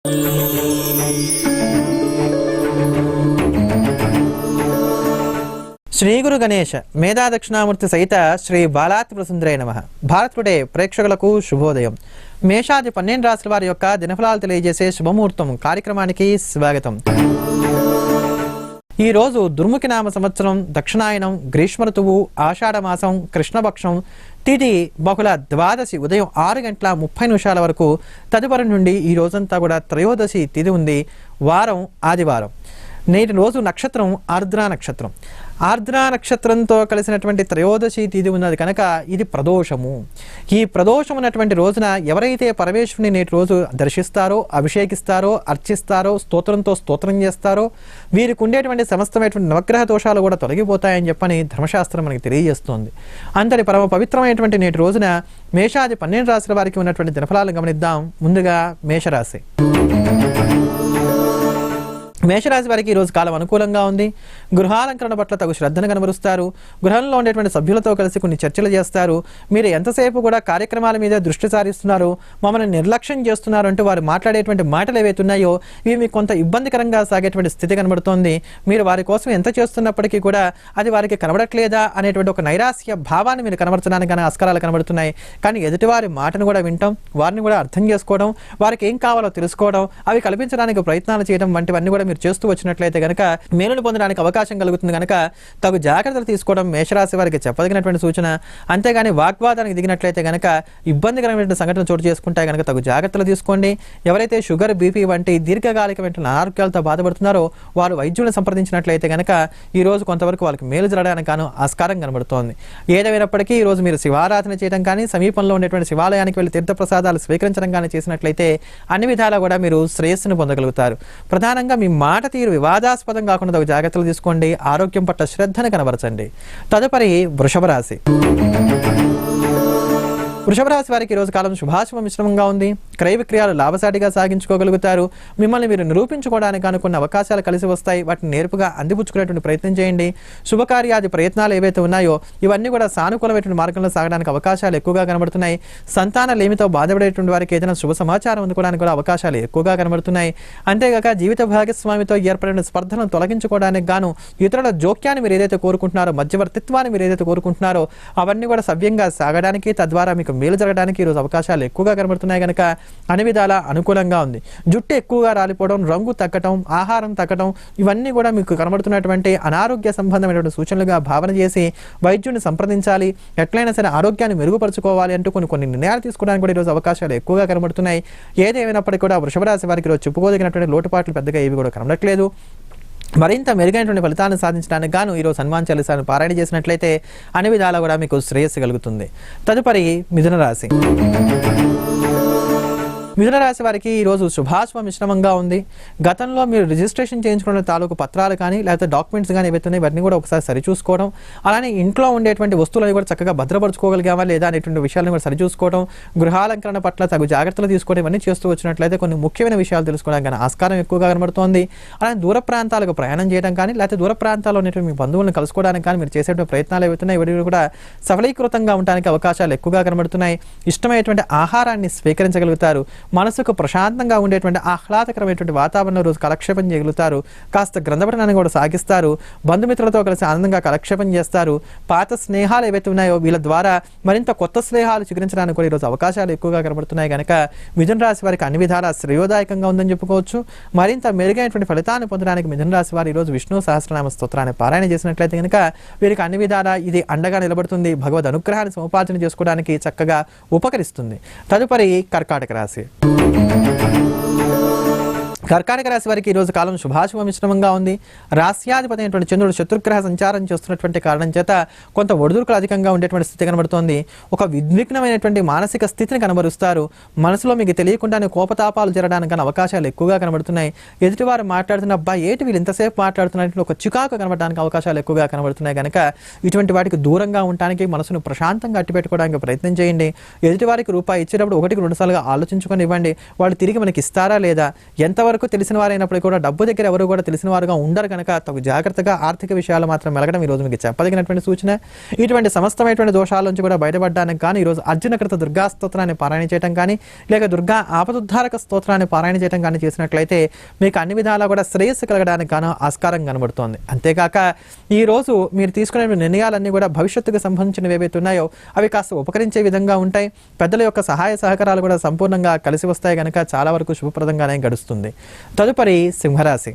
శ్రీ గురు గణేష మేధా దక్షిణామూర్తి సహిత శ్రీ బాలాత్రిపురసుందరే నమః. భారత్ టుడే ప్రేక్షకులకు శుభోదయం. మేషాది 12 రాశుల వారి యొక్క దినఫలాలు తెలియజేసే శుభముహూర్తం కార్యక్రమానికి స్వాగతం. ఈ రోజు దుర్ముఖి నామ సంవత్సరం, దక్షిణాయనం, గ్రీష్మ ఋతువు, ఆషాఢ మాసం, కృష్ణపక్షం, తిథి బహుళ ద్వాదశి ఉదయం 6:30 వరకు. తదుపరి నుండి ఈ రోజంతా కూడా త్రయోదశి తిథి ఉంది. వారం ఆదివారం. నేటి రోజు నక్షత్రం ఆర్ద్రా నక్షత్రం. ఆర్ద్రా నక్షత్రంతో కలిసినటువంటి త్రయోదశి తిథి ఉన్నది కనుక ఇది ప్రదోషము. ఈ ప్రదోషం ఉన్నటువంటి రోజున ఎవరైతే పరమేశ్వరుని నేటి రోజు దర్శిస్తారో, అభిషేకిస్తారో, అర్చిస్తారో, స్తోత్రం చేస్తారో వీరికి ఉండేటువంటి సమస్తమైనటువంటి నవగ్రహ దోషాలు కూడా తొలగిపోతాయని చెప్పని ధర్మశాస్త్రం మనకి తెలియజేస్తోంది. అంతటి పరమ పవిత్రమైనటువంటి నేటి రోజున మేషాది 12 రాశుల వారికి ఉన్నటువంటి దినఫలాలను గమనిద్దాం. ముందుగా మేషరాశి. మేషరాశి వారికి ఈరోజు కాలం అనుకూలంగా ఉంది. గృహాలంకరణ పట్ల తగు శ్రద్ధను కనబరుస్తారు. గృహంలో ఉండేటువంటి సభ్యులతో కలిసి కొన్ని చర్చలు చేస్తారు. మీరు ఎంతసేపు కూడా కార్యక్రమాల మీద దృష్టి సారిస్తున్నారు, మమ్మల్ని నిర్లక్ష్యం చేస్తున్నారు అంటూ వారు మాట్లాడేటువంటి మాటలు ఏవైతే ఉన్నాయో ఇవి మీకు కొంత ఇబ్బందికరంగా సాగేటువంటి స్థితి కనబడుతోంది. మీరు వారి కోసం ఎంత చేస్తున్నప్పటికీ కూడా అది వారికి కనబడట్లేదా అనేటువంటి ఒక నైరాస్య భావాన్ని మీరు కనబరచడానికి కానీ ఆస్కారాలు కనబడుతున్నాయి. కానీ ఎదుటివారి మాటను కూడా వింటాం, వారిని కూడా అర్థం చేసుకోవడం, వారికి ఏం కావాలో తెలుసుకోవడం, అవి కల్పించడానికి ప్రయత్నాలు చేయడం వంటివన్నీ కూడా మీరు చేస్తూ వచ్చినట్లయితే కనుక మేలును పొందడానికి అవకాశం కలుగుతుంది. కనుక తగు జాగ్రత్తలు తీసుకోవడం మేషరాశి వారికి చెప్పదగినటువంటి సూచన. అంతేగాని వాగ్వాదానికి దిగినట్లయితే కనుక ఇబ్బందికరమైన సంఘటనలు చోటు చేసుకుంటాయి. కనుక తగు జాగ్రత్తలు తీసుకోండి. ఎవరైతే షుగర్, బీపీ వంటి దీర్ఘకాలికమైన అనారోగ్యాలతో బాధపడుతున్నారో వారు వైద్యులను సంప్రదించినట్లయితే కనుక ఈ రోజు కొంతవరకు వాళ్ళకి మేలు జరగడానికి గాను ఆస్కారం కనబడుతోంది. ఏదైనప్పటికీ ఈ రోజు మీరు శివారాధన చేయడం కానీ, సమీపంలో ఉండేటువంటి శివాలయానికి వెళ్ళి తీర్థప్రసాదాలు స్వీకరించడం కానీ చేసినట్లయితే అన్ని విధాలా కూడా మీరు శ్రేయస్సును పొందగలుగుతారు. ప్రధానంగా మీ మాట తీరు వివాదాస్పదం కాకుండా తగు జాగ్రత్తలు తీసుకోండి. ఆరోగ్యం పట్ల శ్రద్ధను కనబరచండి. తదుపరి వృషభ రాశి. వృషభ రాశి వారికి ఈరోజు కాలం శుభాశుభ మిశ్రమంగా ఉంది. క్రయ విక్రయాలు లాభసాటిగా సాగించుకోగలుగుతారు. మిమ్మల్ని మీరు నిరూపించుకోవడానికి అనుకున్న అవకాశాలు కలిసి వస్తాయి. వాటిని నేర్పుగా అందిపుచ్చుకునేటువంటి ప్రయత్నం చేయండి. శుభకార్యాది ప్రయత్నాలు ఏవైతే ఉన్నాయో ఇవన్నీ కూడా సానుకూలమైనటువంటి మార్గంలో సాగడానికి అవకాశాలు ఎక్కువగా కనబడుతున్నాయి. సంతాన లేమితో బాధపడేటువంటి వారికి ఏదైనా శుభ సమాచారం అందుకోవడానికి కూడా అవకాశాలు ఎక్కువగా కనబడుతున్నాయి. అంతేగాక జీవిత భాగస్వామితో ఏర్పడిన స్పర్ధలను తొలగించుకోవడానికి గాను ఇతరుల జోక్యాన్ని మీరు ఏదైతే కోరుకుంటున్నారో, మధ్యవర్తిత్వాన్ని మీరు ఏదైతే కోరుకుంటున్నారో అవన్నీ కూడా సవ్యంగా సాగడానికి, తద్వారా మీకు మేలు జరగడానికి ఈరోజు అవకాశాలు ఎక్కువగా కనబడుతున్నాయి. కనుక అన్ని విధాలా అనుకూలంగా ఉంది. జుట్టు ఎక్కువగా రాలిపోవడం, రంగు తగ్గటం, ఆహారం తగ్గటం ఇవన్నీ కూడా మీకు కనబడుతున్నటువంటి అనారోగ్య సంబంధమైనటువంటి సూచనలుగా భావన చేసి వైద్యుని సంప్రదించాలి. ఎట్లయినా సరే ఆరోగ్యాన్ని మెరుగుపరుచుకోవాలి అంటూ కొన్ని నిర్ణయాలు తీసుకోవడానికి కూడా ఈరోజు అవకాశాలు ఎక్కువగా కనబడుతున్నాయి. ఏదేమైనప్పటికీ కూడా వృషభ రాశి వారికి ఈరోజు చెప్పుకోదగినటువంటి లోటుపాట్లు పెద్దగా ఏవి కూడా కనబడట్లేదు. మరింత మెరుగైనటువంటి ఫలితాలను సాధించడానికి గాను ఈరోజు హనుమాన్ చాలీసాను పారాయణ చేసినట్లయితే అన్ని విధాలా కూడా మీకు శ్రేయస్సు కలుగుతుంది. తదుపరి మిథున రాశి. మిథున రాశి వారికి ఈరోజు శుభాశుభ మిశ్రమంగా ఉంది. గతంలో మీరు రిజిస్ట్రేషన్ చేయించుకున్న తాలూకు పత్రాలు కానీ లేకపోతే డాక్యుమెంట్స్ కానీ ఏవైతే ఉన్నాయి వాటిని కూడా ఒకసారి సరిచూసుకోవడం, అలానే ఇంట్లో ఉండేటువంటి వస్తువులను కూడా చక్కగా భద్రపరచుకోగలిగామా లేదా అనేటువంటి విషయాలను కూడా సరిచూసుకోవడం, గృహాలంకరణ పట్ల తగు జాగ్రత్తలు తీసుకోవడం ఇవన్నీ చేస్తూ వచ్చినట్లయితే కొన్ని ముఖ్యమైన విషయాలు తెలుసుకోవడానికి కానీ ఆస్కారం ఎక్కువగా కనబడుతోంది. అలానే దూర ప్రాంతాలకు ప్రయాణం చేయడం కానీ లేకపోతే దూర ప్రాంతాల్లో ఉన్నటువంటి మీ బంధువులను కలుసుకోవడానికి కానీ మీరు చేసేటువంటి ప్రయత్నాలు ఏవైతున్నాయి ఇవి కూడా సఫలీకృతంగా ఉండడానికి అవకాశాలు ఎక్కువగా కనబడుతున్నాయి. ఇష్టమైనటువంటి ఆహారాన్ని స్వీకరించగలుగుతారు. మనసుకు ప్రశాంతంగా ఉండేటువంటి ఆహ్లాదకరమైనటువంటి వాతావరణంలో రోజు కాలక్షేపం చేయగలుగుతారు. కాస్త గ్రంథపఠనాన్ని కూడా సాగిస్తారు. బంధుమిత్రులతో కలిసి ఆనందంగా కాలక్షేపం చేస్తారు. పాత స్నేహాలు ఏవైతే ఉన్నాయో వీళ్ళ ద్వారా మరింత కొత్త స్నేహాలు చిగురించడానికి కూడా ఈరోజు అవకాశాలు ఎక్కువగా కనబడుతున్నాయి. కనుక మిథున రాశి వారికి అన్ని విధాలా శ్రేయోదాయకంగా ఉందని చెప్పుకోవచ్చు. మరింత మెరుగైనటువంటి ఫలితాన్ని పొందడానికి మిథున రాశి వారు ఈరోజు విష్ణు సహస్రనామ స్తోత్రాన్ని పారాయణ చేసినట్లయితే కనుక వీరికి అన్ని విధాలా ఇది అండగా నిలబడుతుంది. భగవద్ అనుగ్రహాన్ని సముపార్జన చేసుకోవడానికి చక్కగా ఉపకరిస్తుంది. తదుపరి కర్కాటక రాశి. కర్కాటక రాశి వారికి ఈరోజు కాలం శుభాశుభ మిశ్రమంగా ఉంది. రాస్యాధిపతి అయినటువంటి చంద్రుడు శత్రుగ్రహ సంచారం చేస్తున్నటువంటి కారణం చేత కొంత ఒడిదుడుకులు అధికంగా ఉండేటువంటి స్థితి కనబడుతోంది. ఒక విఘ్నికమైనటువంటి మానసిక స్థితిని కనబరుస్తారు. మనసులో మీకు తెలియకుండానే కోపతాపాలు జరగడానికి అవకాశాలు ఎక్కువగా కనబడుతున్నాయి. ఎదుటివారు మాట్లాడుతున్న అబ్బా ఏంటి వీళ్ళు ఇంతసేపు మాట్లాడుతున్నట్టు ఒక చికాకు కనబడడానికి అవకాశాలు ఎక్కువగా కనబడుతున్నాయి. కనుక ఇటువంటి వాటికి దూరంగా ఉండడానికి మనసును ప్రశాంతంగా అట్టిపెట్టుకోవడానికి ప్రయత్నం చేయండి. ఎదుటివారికి రూపాయి ఇచ్చేటప్పుడు 1-2 సార్లుగా ఆలోచించుకొని ఇవ్వండి. వాళ్ళు తిరిగి మనకి ఇస్తారా లేదా, ఎంతవరకు వరకు తెలిసిన వారైనప్పుడు కూడా డబ్బు దగ్గర ఎవరు కూడా తెలిసిన వారుగా ఉండరు కనుక తగు జాగ్రత్తగా ఆర్థిక విషయాలు మాత్రం మెలగడం ఈరోజు మీకు చెప్పదగినటువంటి సూచన. ఇటువంటి సమస్తమైనటువంటి దోషాల నుంచి కూడా బయటపడడానికి కానీ ఈరోజు అర్జునకృత దుర్గా స్తోత్రాన్ని పారాయణ చేయడం కానీ లేక దుర్గా ఆపదుద్ధారక స్తోత్రాన్ని పారాయణ చేయడం కానీ చేసినట్లయితే మీకు అన్ని విధాలా కూడా శ్రేయస్సు కలగడానికి గాను ఆస్కారం కనబడుతోంది. అంతేకాక ఈ రోజు మీరు తీసుకునే నిర్ణయాలన్నీ కూడా భవిష్యత్తుకు సంబంధించినవి ఏవైతే ఉన్నాయో అవి కాస్త ఉపకరించే విధంగా ఉంటాయి. పెద్దల యొక్క సహాయ సహకారాలు కూడా సంపూర్ణంగా కలిసి వస్తాయి కనుక చాలా వరకు శుభప్రదంగానే గడుస్తుంది. తదుపరి సింహరాశి.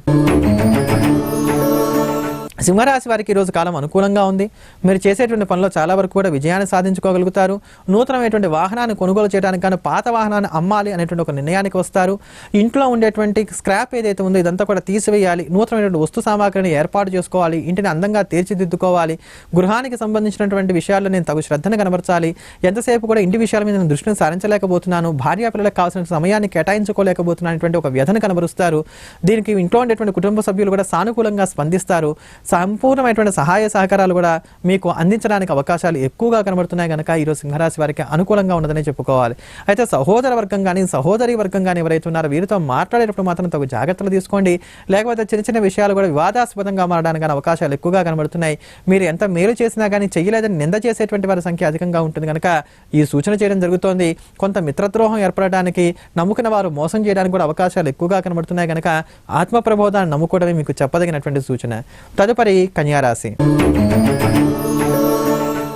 సింహరాశి వారికి ఈరోజు కాలం అనుకూలంగా ఉంది. మీరు చేసేటువంటి పనిలో చాలా వరకు కూడా విజయాన్ని సాధించుకోగలుగుతారు. నూతనమైనటువంటి వాహనాన్ని కొనుగోలు చేయడానికి కానీ పాత వాహనాన్ని అమ్మాలి అనేటువంటి ఒక నిర్ణయానికి వస్తారు. ఇంట్లో ఉండేటువంటి స్క్రాప్ ఏదైతే ఉందో ఇదంతా కూడా తీసివేయాలి. నూతనమైనటువంటి వస్తు సామాగ్రిని ఏర్పాటు చేసుకోవాలి. ఇంటిని అందంగా తీర్చిదిద్దుకోవాలి. గృహానికి సంబంధించినటువంటి విషయాల్లో నేను తగు శ్రద్ధను కనబరచాలి. ఎంతసేపు కూడా ఇంటి విషయాల మీద నేను దృష్టిని సారించలేకపోతున్నాను, భార్యా పిల్లలకు కావాల్సిన సమయాన్ని కేటాయించుకోలేకపోతున్నాను అనేటువంటి ఒక వ్యధను కనబరుస్తారు. దీనికి ఇంట్లో ఉండేటువంటి కుటుంబ సభ్యులు కూడా సానుకూలంగా స్పందిస్తారు. సంపూర్ణమైనటువంటి సహాయ సహకారాలు కూడా మీకు అందించడానికి అవకాశాలు ఎక్కువగా కనబడుతున్నాయి కనుక ఈరోజు సింహరాశి వారికి అనుకూలంగా ఉన్నదని చెప్పుకోవాలి. అయితే సహోదర వర్గం కానీ సహోదరి వర్గం కానీ ఎవరైతే ఉన్నారో వీరితో మాట్లాడేటప్పుడు మాత్రం తగు జాగ్రత్తలు తీసుకోండి. లేకపోతే చిన్న చిన్న విషయాలు కూడా వివాదాస్పదంగా మారడానికి అవకాశాలు ఎక్కువగా కనబడుతున్నాయి. మీరు ఎంత మేలు చేసినా కానీ చేయలేదని నింద చేసేటువంటి వారి సంఖ్య అధికంగా ఉంటుంది కనుక ఈ సూచన చేయడం జరుగుతోంది. కొంత మిత్రద్రోహం ఏర్పడడానికి, నమ్ముకున్న వారు మోసం చేయడానికి కూడా అవకాశాలు ఎక్కువగా కనబడుతున్నాయి కనుక ఆత్మ ప్రబోధాన్ని నమ్ముకోవడమే మీకు చెప్పదగినటువంటి సూచన. తదుపరి కన్యారాశి.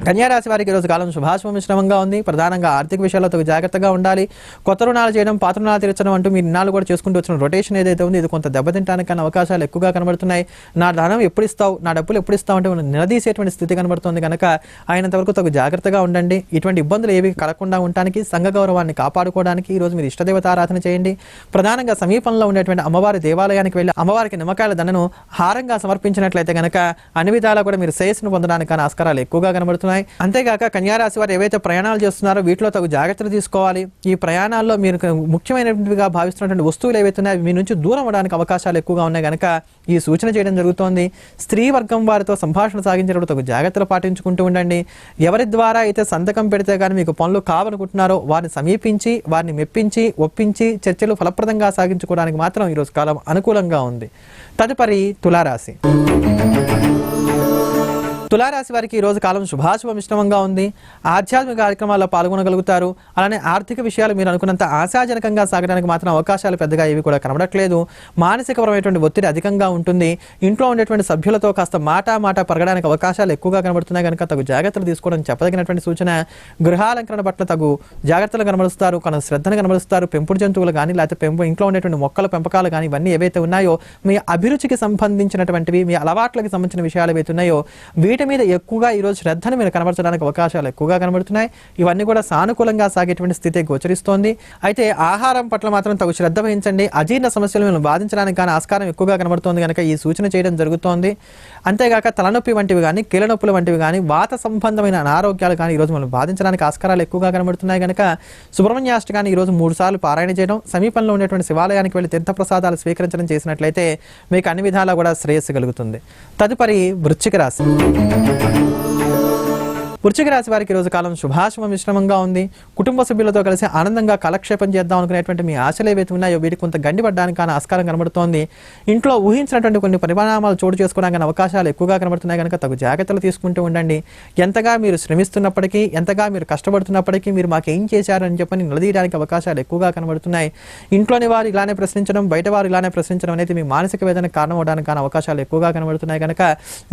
కన్యారాశి వారికి ఈరోజు కాలం శుభాశుభ మిశ్రమంగా ఉంది. ప్రధానంగా ఆర్థిక విషయాలతో జాగ్రత్తగా ఉండాలి. కొత్త రుణాలు చేయడం, పాత రుణాలు తీర్చడం అంటూ మీ నిన్నాళ్ళు కూడా చేసుకుంటూ వచ్చిన రొటేషన్ ఏదైతే ఉంది ఇది కొంత దెబ్బతింటానికి అవకాశాలు ఎక్కువగా కనబడుతున్నాయి. నా ధనం ఎప్పుడు ఇస్తావు, నా డబ్బులు ఎప్పుడు ఇస్తావు అంటే నిలదీసేటువంటి స్థితి కనబడుతుంది కనుక అయినంత వరకు తగు జాగ్రత్తగా ఉండండి. ఇటువంటి ఇబ్బందులు ఏవి కలగకుండా ఉండడానికి, సంఘ గౌరవాన్ని కాపాడుకోవడానికి ఈరోజు మీరు ఇష్టదేవత ఆరాధన చేయండి. ప్రధానంగా సమీపంలో ఉండేటువంటి అమ్మవారి దేవాలయానికి వెళ్ళి అమ్మవారికి నిమ్మకాయల దండను హారంగా సమర్పించినట్లయితే కనుక అన్ని విధాలా కూడా మీరు శ్రేయస్సును పొందడానికి ఆస్కారాలు ఎక్కువగా కనబడుతున్నాయి. అంతేగాక కన్యారాశి వారు ఏవైతే ప్రయాణాలు చేస్తున్నారో వీటిలో తగు జాగ్రత్తలు తీసుకోవాలి. ఈ ప్రయాణాల్లో మీరు ముఖ్యమైనవిగా భావిస్తున్నటువంటి వస్తువులు ఏవైతే ఉన్నాయో మీ నుంచి దూరం అవడానికి అవకాశాలు ఎక్కువగా ఉన్నాయి కనుక ఈ సూచన చేయడం జరుగుతోంది. స్త్రీ వర్గం వారితో సంభాషణ సాగించేటప్పుడు తగు జాగ్రత్తలు పాటించుకుంటూ ఉండండి. ఎవరి ద్వారా అయితే సంతకం పెడితే కానీ మీకు పనులు కావాలనుకుంటున్నారో వారిని సమీపించి వారిని మెప్పించి ఒప్పించి చర్చలు ఫలప్రదంగా సాగించుకోవడానికి మాత్రం ఈరోజు కాలం అనుకూలంగా ఉంది. తదుపరి తులారాశి. తులారాశి వారికి ఈరోజు కాలం శుభాశుభ మిశ్రమంగా ఉంది. ఆధ్యాత్మిక కార్యక్రమాల్లో పాల్గొనగలుగుతారు. అలానే ఆర్థిక విషయాలు మీరు అనుకున్నంత ఆశాజనకంగా సాగడానికి మాత్రం అవకాశాలు పెద్దగా ఏవి కూడా కనబడట్లేదు. మానసికపరమైనటువంటి ఒత్తిడి అధికంగా ఉంటుంది. ఇంట్లో ఉండేటువంటి సభ్యులతో కాస్త మాట పరగడానికి అవకాశాలు ఎక్కువగా కనబడుతున్నాయి కనుక తగు జాగ్రత్తలు తీసుకోవడం చెప్పదగినటువంటి సూచన. గృహాలంకరణ పట్ల తగు జాగ్రత్తలు కనబరుస్తారు, కొన శ్రద్ధను కనబరుస్తారు. పెంపుడు జంతువులు కానీ లేకపోతే ఇంట్లో ఉండేటువంటి మొక్కల పెంపకాలు కానీ ఇవన్నీ ఏవైతే ఉన్నాయో మీ అభిరుచికి సంబంధించినటువంటివి, మీ అలవాట్లకు సంబంధించిన విషయాలు ఏవైతే ఉన్నాయో వీటి మీద ఎక్కువగా ఈరోజు శ్రద్ధను మీరు కనబరచడానికి అవకాశాలు ఎక్కువగా కనబడుతున్నాయి. ఇవన్నీ కూడా సానుకూలంగా సాగేటువంటి స్థితి గోచరిస్తోంది. అయితే ఆహారం పట్ల మాత్రం తగు శ్రద్ధ వహించండి. అజీర్ణ సమస్యలు మిమ్మల్ని బాధించడానికి కానీ ఆస్కారం ఎక్కువగా కనబడుతోంది కనుక ఈ సూచన చేయడం జరుగుతోంది. అంతేగాక తలనొప్పి వంటివి కానీ, కీళ్ళనొప్పులు వంటివి కానీ, వాత సంబంధమైన అనారోగ్యాలు కానీ ఈరోజు మనం బాధించడానికి ఆస్కారాలు ఎక్కువగా కనబడుతున్నాయి కనుక సుబ్రహ్మణ్యాష్టకాన్ని ఈరోజు 3 సార్లు పారాయణ చేయడం, సమీపంలో ఉండేటువంటి శివాలయానికి వెళ్ళి తీర్థప్రసాదాలు స్వీకరించడం చేసినట్లయితే మీకు అన్ని విధాలా కూడా శ్రేయస్సు కలుగుతుంది. తదుపరి వృశ్చిక రాశి. వృశ్చిక రాశి వారికి ఈరోజు కాలం శుభాశుభ మిశ్రమంగా ఉంది. కుటుంబ సభ్యులతో కలిసి ఆనందంగా కాలక్షేపం చేద్దాం అనుకునేటువంటి మీ ఆశలు ఏవైతే ఉన్నాయో వీటికి కొంత గండిపడడానికి ఆస్కారం కనబడుతోంది. ఇంట్లో ఊహించినటువంటి కొన్ని పరిణామాలు చోటు చేసుకోవడానికి అవకాశాలు ఎక్కువగా కనబడుతున్నాయి కనుక తగు జాగ్రత్తలు తీసుకుంటూ ఉండండి. ఎంతగా మీరు శ్రమిస్తున్నప్పటికీ, ఎంతగా మీరు కష్టపడుతున్నప్పటికీ మీరు మాకేం చేశారని చెప్పని నిలదీయడానికి అవకాశాలు ఎక్కువగా కనబడుతున్నాయి. ఇంట్లోని వారు ఇలానే ప్రశ్నించడం, బయట వారు ఇలానే ప్రశ్నించడం అనేది మీ మానసిక వేదనకు కారణం అవడానికి అవకాశాలు ఎక్కువగా కనబడుతున్నాయి కనుక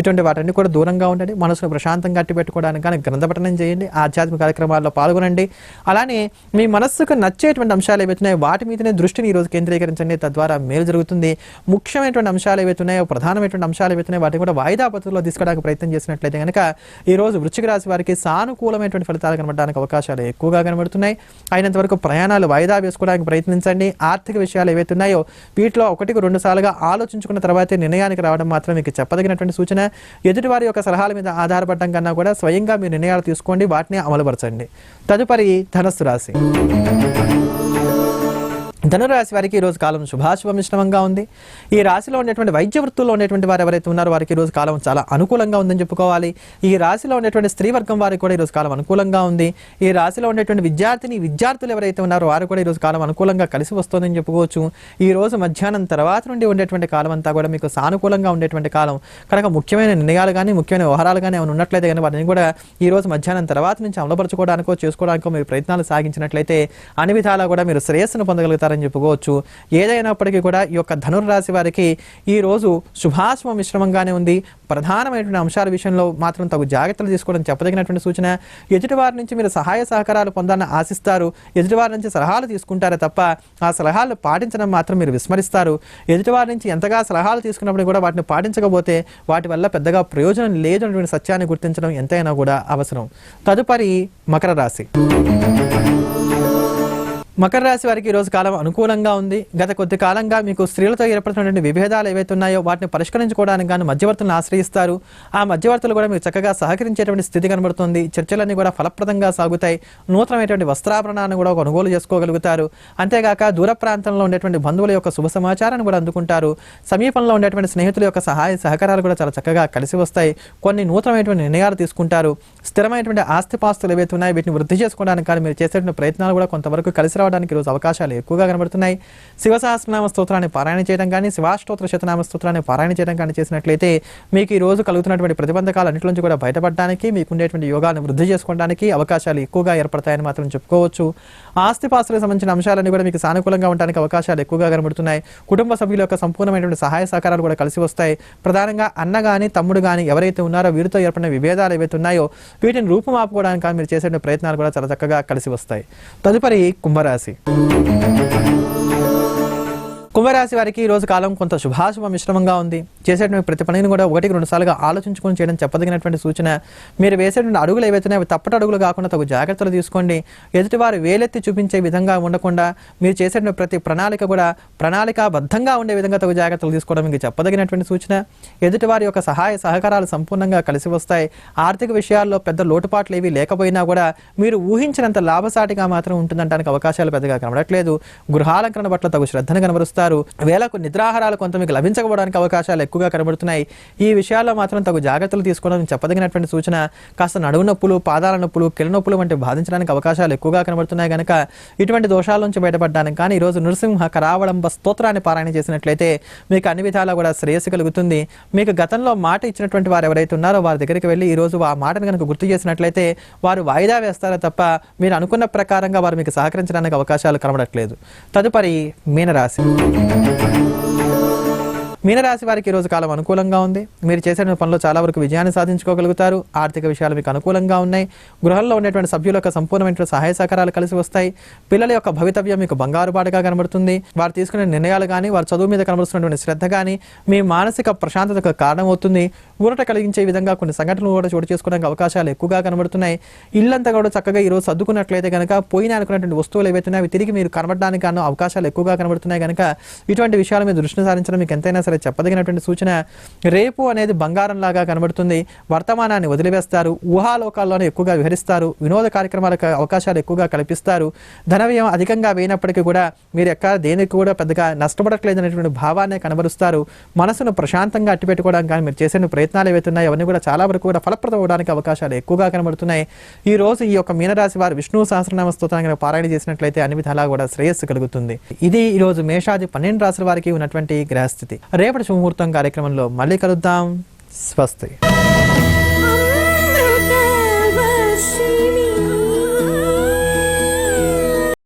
ఇటువంటి వాటిని కూడా దూరంగా ఉండండి. మనసును ప్రశాంతంగా అట్టి పెట్టుకోవడానికి గ్రంథపఠనం చేయండి. ఆధ్యాత్మిక కార్యక్రమాల్లో పాల్గొనండి. అలానే మీ మనస్సుకు నచ్చేటువంటి అంశాలు ఏవైతున్నాయో వాటి మీదనే దృష్టిని ఈరోజు కేంద్రీకరించండి. తద్వారా మేలు జరుగుతుంది. ముఖ్యమైనటువంటి అంశాలు ఏవైతున్నాయో, ప్రధానమైనటువంటి అంశాలు ఏవైతున్నాయో వాటిని కూడా వాయిదా పద్ధతిలో తీసుకోవడానికి ప్రయత్నం చేసినట్లయితే కనుక ఈరోజు వృశ్చిక రాశి వారికి సానుకూలమైనటువంటి ఫలితాలు కనబడడానికి అవకాశాలు ఎక్కువగా కనబడుతున్నాయి. అయినంత వరకు ప్రయాణాలు వాయిదా వేసుకోవడానికి ప్రయత్నించండి. ఆర్థిక విషయాలు ఏవైతున్నాయో వీటిలో 1-2 సార్లుగా ఆలోచించుకున్న తర్వాతే నిర్ణయానికి రావడం మాత్రం మీకు చెప్పదగినటువంటి సూచన. ఎదుటివారి యొక్క సలహాల మీద ఆధారపడడం కన్నా కూడా స్వయంగా మీరు నిర్ణయాలు తీసుకోండి, వాటిని అమలుపరచండి. తదుపరి ధనస్సు రాశి. ధనురాశి వారికి ఈరోజు కాలం శుభాశుభ మిశ్రమంగా ఉంది. ఈ రాశిలో ఉండేటువంటి వైద్య వృత్తుల్లో ఉండేటువంటి వారు ఎవరైతే ఉన్నారో వారికి ఈరోజు కాలం చాలా అనుకూలంగా ఉందని చెప్పుకోవాలి. ఈ రాశిలో ఉండేటువంటి స్త్రీ వర్గం వారికి కూడా ఈరోజు కాలం అనుకూలంగా ఉంది. ఈ రాశిలో ఉండేటువంటి విద్యార్థులు ఎవరైతే ఉన్నారో వారు కూడా ఈరోజు కాలం అనుకూలంగా కలిసి వస్తుందని చెప్పుకోవచ్చు. ఈ రోజు మధ్యాహ్నం తర్వాత నుండి ఉండేటువంటి కాలం అంతా కూడా మీకు సానుకూలంగా ఉండేటువంటి కాలం కనుక ముఖ్యమైన నిర్ణయాలు కానీ ముఖ్యమైన వ్యవహారాలు కానీ ఏమైనా ఉన్నట్లయితే కానీ వాటిని కూడా ఈ రోజు మధ్యాహ్నం తర్వాత నుంచి అమలుపరచుకోవడానికో చేసుకోవడానికో మీరు ప్రయత్నాలు సాగించినట్లయితే అన్ని విధాలా కూడా మీరు శ్రేయస్సును పొందగలుగుతారు చెప్పుకోవచ్చు. ఏదైనప్పటికీ కూడా ఈ యొక్క ధనుర్రాశి వారికి ఈ రోజు శుభాశుభ మిశ్రమంగానే ఉంది. ప్రధానమైనటువంటి అంశాల విషయంలో మాత్రం తగు జాగ్రత్తలు తీసుకోవడం చెప్పదగినటువంటి సూచన. ఎదుటివారి నుంచి మీరు సహాయ సహకారాలు పొందాలని ఆశిస్తారు, ఎదుటివారి నుంచి సలహాలు తీసుకుంటారే తప్ప ఆ సలహాలు పాటించడం మాత్రం మీరు విస్మరిస్తారు. ఎదుటివారి నుంచి ఎంతగా సలహాలు తీసుకున్నప్పుడు కూడా వాటిని పాటించకపోతే వాటి వల్ల పెద్దగా ప్రయోజనం లేదనేటువంటి సత్యాన్ని గుర్తించడం ఎంతైనా కూడా అవసరం. తదుపరి మకర రాశి. మకర రాశి వారికి ఈరోజు కాలం అనుకూలంగా ఉంది. గత కొద్ది కాలంగా మీకు స్త్రీలతో ఏర్పడుతున్నటువంటి విభేదాలు ఏవైతే ఉన్నాయో వాటిని పరిష్కరించుకోవడానికి గాను మధ్యవర్తులను ఆశ్రయిస్తారు. ఆ మధ్యవర్తులు కూడా మీకు చక్కగా సహకరించేటువంటి స్థితి కనబడుతుంది. చర్చలన్నీ కూడా ఫలప్రదంగా సాగుతాయి. నూతనమైనటువంటి వస్త్రాభరణాన్ని కూడా కొనుగోలు చేసుకోగలుగుతారు. అంతేగాక దూర ప్రాంతంలో ఉండేటువంటి బంధువుల యొక్క శుభ సమాచారాన్ని కూడా అందుకుంటారు. సమీపంలో ఉండేటువంటి స్నేహితుల యొక్క సహాయ సహకారాలు కూడా చాలా చక్కగా కలిసి వస్తాయి. కొన్ని నూతనమైనటువంటి నిర్ణయాలు తీసుకుంటారు. స్థిరమైనటువంటి ఆస్తిపాస్తులు ఏవైతే ఉన్నాయో వీటిని వృద్ధి చేసుకోవడానికి కానీ మీరు చేసేటువంటి ప్రయత్నాలు కూడా కొంతవరకు కలిసి రావడానికి ఈరోజు అవకాశాలు ఎక్కువగా కనబడుతున్నాయి. శివ సహస్రనామ స్తోత్రాన్ని పారాయణ చేయడం కానీ శివాష్టోత్తర శతనామ స్తోత్రాన్ని పారాయణ చేయడం కానీ చేసినట్లయితే మీకు ఈ రోజు కలుగుతున్నటువంటి ప్రతిబంధకాలు అన్నింటి నుంచి కూడా బయటపడడానికి మీకు ఉండేటువంటి యోగాన్ని వృద్ధి చేసుకోవడానికి అవకాశాలు ఎక్కువగా ఏర్పడతాయని మాత్రం చెప్పుకోవచ్చు. ఆస్తిపాస్తులకు సంబంధించిన అంశాలన్నీ కూడా మీకు సానుకూలంగా ఉండడానికి అవకాశాలు ఎక్కువగా కనబడుతున్నాయి. కుటుంబ సభ్యుల యొక్క సంపూర్ణమైనటువంటి సహాయ సహకారాలు కూడా కలిసి వస్తాయి. ప్రధానంగా అన్న కానీ తమ్ముడు కానీ ఎవరైతే ఉన్నారో వీరితో ఏర్పడిన విభేదాలు ఏవైతే ఉన్నాయో వీటిని రూపుమాపుకోవడానికి మీరు చేసే ప్రయత్నాలు కూడా చాలా చక్కగా కలిసి వస్తాయి. తదుపరి కుంభరాశి. కుంభరాశి వారికి ఈ రోజు కాలం కొంత శుభాశుభ మిశ్రమంగా ఉంది. చేసేటువంటి ప్రతి పనిని కూడా 1-2 సార్లుగా ఆలోచించుకొని చేయడం చెప్పదగినటువంటి సూచన. మీరు వేసేటువంటి అడుగులు ఏవైతే అవి తప్పటి అడుగులు కాకుండా తగు జాగ్రత్తలు తీసుకోండి. ఎదుటివారు వేలెత్తి చూపించే విధంగా ఉండకుండా మీరు చేసేటువంటి ప్రతి ప్రణాళిక కూడా ప్రణాళికాబద్ధంగా ఉండే విధంగా తగు జాగ్రత్తలు తీసుకోవడం మీకు చెప్పదగినటువంటి సూచన. ఎదుటివారి యొక్క సహాయ సహకారాలు సంపూర్ణంగా కలిసి వస్తాయి. ఆర్థిక విషయాల్లో పెద్ద లోటుపాట్లు ఏవి లేకపోయినా కూడా మీరు ఊహించినంత లాభసాటిగా మాత్రం ఉంటుందనడానికి అవకాశాలు పెద్దగా కనబడట్లేదు. గృహాలంకరణ పట్ల తగు శ్రద్ధను కనబరుస్తారు. వేళకు నిద్రాహారాలు కొంత మీకు లభించకపోవడానికి అవకాశాలు ఎక్కువగా కనబడుతున్నాయి. ఈ విషయాల్లో మాత్రం తగు జాగ్రత్తలు తీసుకోవడం చెప్పదగినటువంటి సూచన. కాస్త నడుము నొప్పులు, పాదాల నొప్పులు, కిళ్ళ నొప్పులు వంటి బాధించడానికి అవకాశాలు ఎక్కువగా కనబడుతున్నాయి కనుక ఇటువంటి దోషాల నుంచి బయటపడడానికి కానీ ఈరోజు నృసింహ కరావళంబ స్తోత్రాన్ని పారాయణ చేసినట్లయితే మీకు అన్ని విధాలా కూడా శ్రేయస్సు కలుగుతుంది. మీకు గతంలో మాట ఇచ్చినటువంటి వారు ఎవరైతే ఉన్నారో వారి దగ్గరికి వెళ్ళి ఈ రోజు ఆ మాటను కనుక గుర్తు చేసినట్లయితే వారు వాయిదా వేస్తారో తప్ప మీరు అనుకున్న ప్రకారంగా వారు మీకు సహకరించడానికి అవకాశాలు కనబడట్లేదు. తదుపరి మీనరాశి. మీనరాశి వారికి ఈరోజు కాలం అనుకూలంగా ఉంది. మీరు చేసే పనులు చాలా వరకు విజయాన్ని సాధించుకోగలుగుతారు. ఆర్థిక విషయాలు మీకు అనుకూలంగా ఉన్నాయి. గృహంలో ఉండేటువంటి సభ్యుల యొక్క సంపూర్ణమైన సహాయ సహకారాలు కలిసి వస్తాయి. పిల్లల యొక్క భవితవ్యం మీకు బంగారు బాటగా కనబడుతుంది. వారు తీసుకునే నిర్ణయాలు కానీ వారి చదువు మీద కనబడుతున్నటువంటి శ్రద్ధ కానీ మీ మానసిక ప్రశాంతతకు కారణమవుతుంది. ఊరట కలిగించే విధంగా కొన్ని సంఘటనలు కూడా చోటు చేసుకోవడానికి అవకాశాలు ఎక్కువగా కనబడుతున్నాయి. ఇల్లంతా కూడా చక్కగా ఈరోజు సర్దుకున్నట్లయితే కనుక పోయిన అనుకున్నటువంటి వస్తువులు ఏవైతున్నాయి అవి తిరిగి మీరు కనబడడానికి గాను అవకాశాలు ఎక్కువగా కనబడుతున్నాయి కనుక ఇటువంటి విషయాల మీద దృష్టిని సారించడం మీకు ఎంతైనా సరే చెప్పదగినటువంటి సూచన. రేపు అనేది బంగారం లాగా కనబడుతుంది. వర్తమానాన్ని వదిలివేస్తారు. ఊహాలోకాల్లోనే ఎక్కువగా విహరిస్తారు. వినోద కార్యక్రమాలకు అవకాశాలు ఎక్కువగా కల్పిస్తారు. ధన వ్యయం అధికంగా వేయినప్పటికీ కూడా మీరు దేనికి కూడా పెద్దగా నష్టపడట్లేదు అనేటువంటి భావాన్ని కనబరుస్తారు. మనసును ప్రశాంతంగా అట్టిపెట్టుకోవడానికి కానీ మీరు చేసే ప్రయత్నాలు ఏవైతున్నాయి అవన్నీ కూడా చాలా వరకు కూడా ఫలప్రదం అవడానికి అవకాశాలు ఎక్కువగా కనబడుతున్నాయి. ఈ రోజు ఈ యొక్క మీనరాశి వారు విష్ణు సహస్రనామ స్తోత్రాన్ని పారాయణ చేసినట్లయితే అన్ని విధాలా కూడా శ్రేయస్సు కలుగుతుంది. ఇది ఈ రోజు మేషాది 12 రాశుల వారికి ఉన్నటువంటి గ్రహస్థితి. రేపటి శుభముహూర్తం కార్యక్రమంలో మళ్ళీ కలుద్దాం. స్వస్తి.